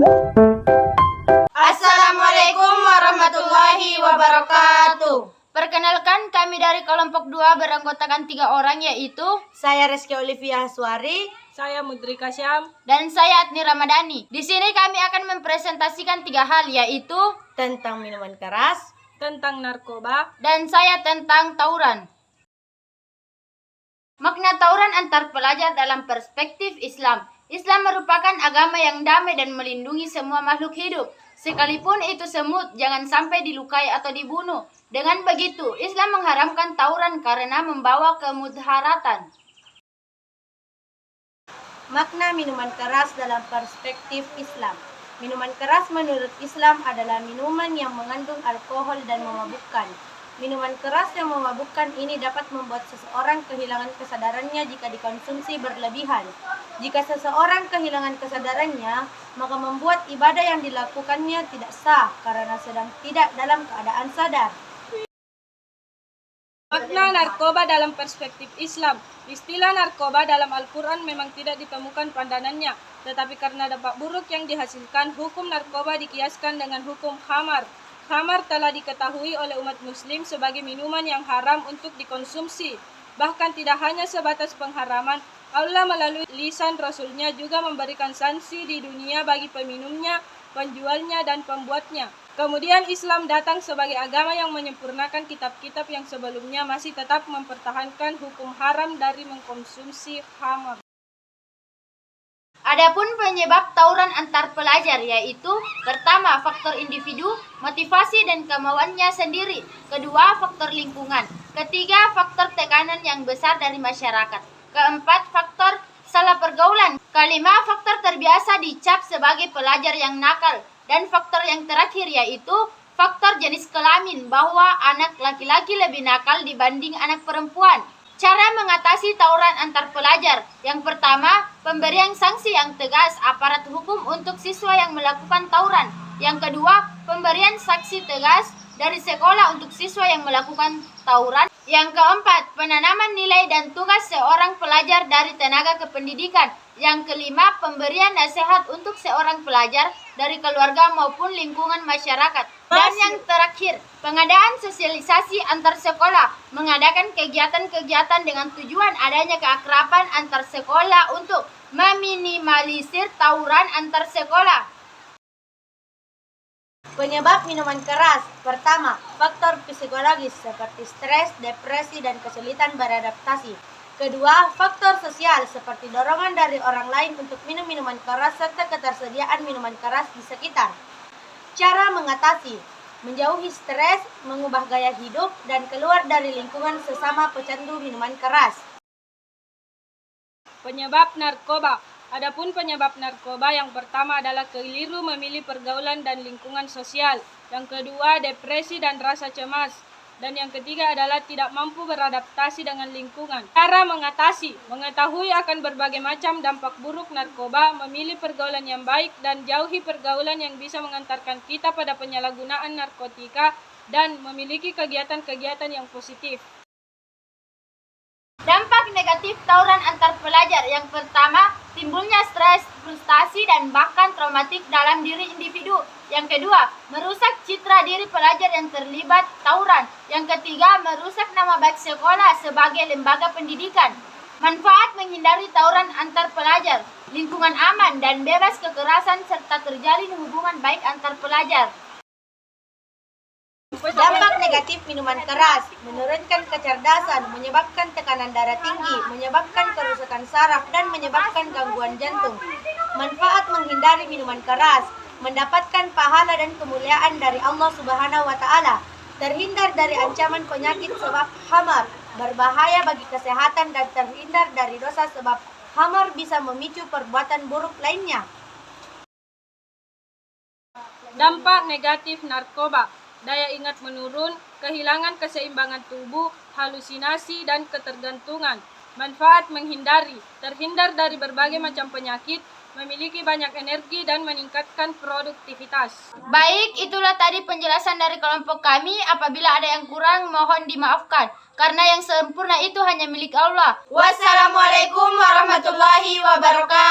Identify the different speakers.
Speaker 1: Assalamualaikum warahmatullahi wabarakatuh.
Speaker 2: Perkenalkan, kami dari kelompok 2 beranggotakan 3 orang, yaitu
Speaker 1: Saya Reski Olivia Haswari,
Speaker 3: saya Mudrika Syam,
Speaker 2: dan saya Adni Ramadhani. Di sini kami akan mempresentasikan 3 hal, yaitu
Speaker 1: tentang minuman keras,
Speaker 3: tentang narkoba,
Speaker 2: dan saya tentang tawuran. Makna tawuran antar pelajar dalam perspektif Islam. Islam merupakan agama yang damai dan melindungi semua makhluk hidup. Sekalipun itu semut, jangan sampai dilukai atau dibunuh. Dengan begitu, Islam mengharamkan tawuran karena membawa kemudaratan.
Speaker 1: makna minuman keras dalam perspektif Islam. Minuman keras menurut Islam adalah minuman yang mengandung alkohol dan memabukkan. Minuman keras yang memabukkan ini dapat membuat seseorang kehilangan kesadarannya jika dikonsumsi berlebihan. Jika seseorang kehilangan kesadarannya, maka membuat ibadah yang dilakukannya tidak sah karena sedang tidak dalam keadaan sadar.
Speaker 3: makna narkoba dalam perspektif Islam. Istilah narkoba dalam Al-Quran memang tidak ditemukan pandanannya, tetapi karena dampak buruk yang dihasilkan, hukum narkoba dikiaskan dengan hukum khamar. Khamar telah diketahui oleh umat muslim sebagai minuman yang haram untuk dikonsumsi. Bahkan tidak hanya sebatas pengharaman, Allah melalui lisan Rasulnya juga memberikan sanksi di dunia bagi peminumnya, penjualnya, dan pembuatnya. Kemudian Islam datang sebagai agama yang menyempurnakan kitab-kitab yang sebelumnya masih tetap mempertahankan hukum haram dari mengkonsumsi khamar.
Speaker 2: Adapun penyebab tawuran antar pelajar, yaitu pertama, faktor individu, motivasi dan kemauannya sendiri. Kedua, faktor lingkungan. Ketiga, faktor tekanan yang besar dari masyarakat. Keempat, faktor salah pergaulan. Kelima, faktor terbiasa dicap sebagai pelajar yang nakal. Dan faktor yang terakhir yaitu faktor jenis kelamin, bahwa anak laki-laki lebih nakal dibanding anak perempuan. Cara mengatasi tawuran antar pelajar. Yang pertama, pemberian sanksi yang tegas aparat hukum untuk siswa yang melakukan tawuran. Yang kedua, pemberian sanksi tegas dari sekolah untuk siswa yang melakukan tawuran. Yang keempat, penanaman nilai dan tugas seorang pelajar dari tenaga kependidikan. Yang kelima, pemberian nasihat untuk seorang pelajar dari keluarga maupun lingkungan masyarakat. Dan yang terakhir, pengadaan sosialisasi antar sekolah, mengadakan kegiatan-kegiatan dengan tujuan adanya keakraban antar sekolah untuk meminimalisir tawuran antar sekolah.
Speaker 1: Penyebab minuman keras. Pertama, faktor psikologis seperti stres, depresi, dan kesulitan beradaptasi. Kedua, faktor sosial seperti dorongan dari orang lain untuk minum minuman keras serta ketersediaan minuman keras di sekitar. Cara mengatasi: menjauhi stres, mengubah gaya hidup, dan keluar dari lingkungan sesama pecandu minuman keras.
Speaker 3: Penyebab narkoba. Adapun penyebab narkoba, yang pertama adalah keliru memilih pergaulan dan lingkungan sosial. Yang kedua, depresi dan rasa cemas. Dan yang ketiga adalah tidak mampu beradaptasi dengan lingkungan. Cara mengatasi: mengetahui akan berbagai macam dampak buruk narkoba, memilih pergaulan yang baik, dan jauhi pergaulan yang bisa mengantarkan kita pada penyalahgunaan narkotika, dan memiliki kegiatan-kegiatan yang positif.
Speaker 2: Dampak negatif tawuran antar pelajar. Yang pertama, timbulnya stres, frustasi, dan bahkan traumatik dalam diri individu. Yang kedua, merusak citra diri pelajar yang terlibat tawuran. Yang ketiga, merusak nama baik sekolah sebagai lembaga pendidikan. Manfaat menghindari tawuran antar pelajar, lingkungan aman dan bebas kekerasan serta terjalin hubungan baik antar pelajar.
Speaker 1: Dampak negatif minuman keras: menurunkan kecerdasan, menyebabkan tekanan darah tinggi, menyebabkan kerusakan saraf, dan menyebabkan gangguan jantung. Manfaat menghindari minuman keras: mendapatkan pahala dan kemuliaan dari Allah Subhanahu wa Ta'ala, terhindar dari ancaman penyakit sebab khamar, berbahaya bagi kesehatan, dan terhindar dari dosa sebab khamar bisa memicu perbuatan buruk lainnya.
Speaker 3: Dampak negatif narkoba: daya ingat menurun, kehilangan keseimbangan tubuh, halusinasi, dan ketergantungan. Manfaat menghindari: terhindar dari berbagai macam penyakit, memiliki banyak energi, dan meningkatkan produktivitas.
Speaker 2: Baik, itulah tadi penjelasan dari kelompok kami. Apabila ada yang kurang, mohon dimaafkan. Karena yang sempurna itu hanya milik Allah. Wassalamualaikum warahmatullahi wabarakatuh.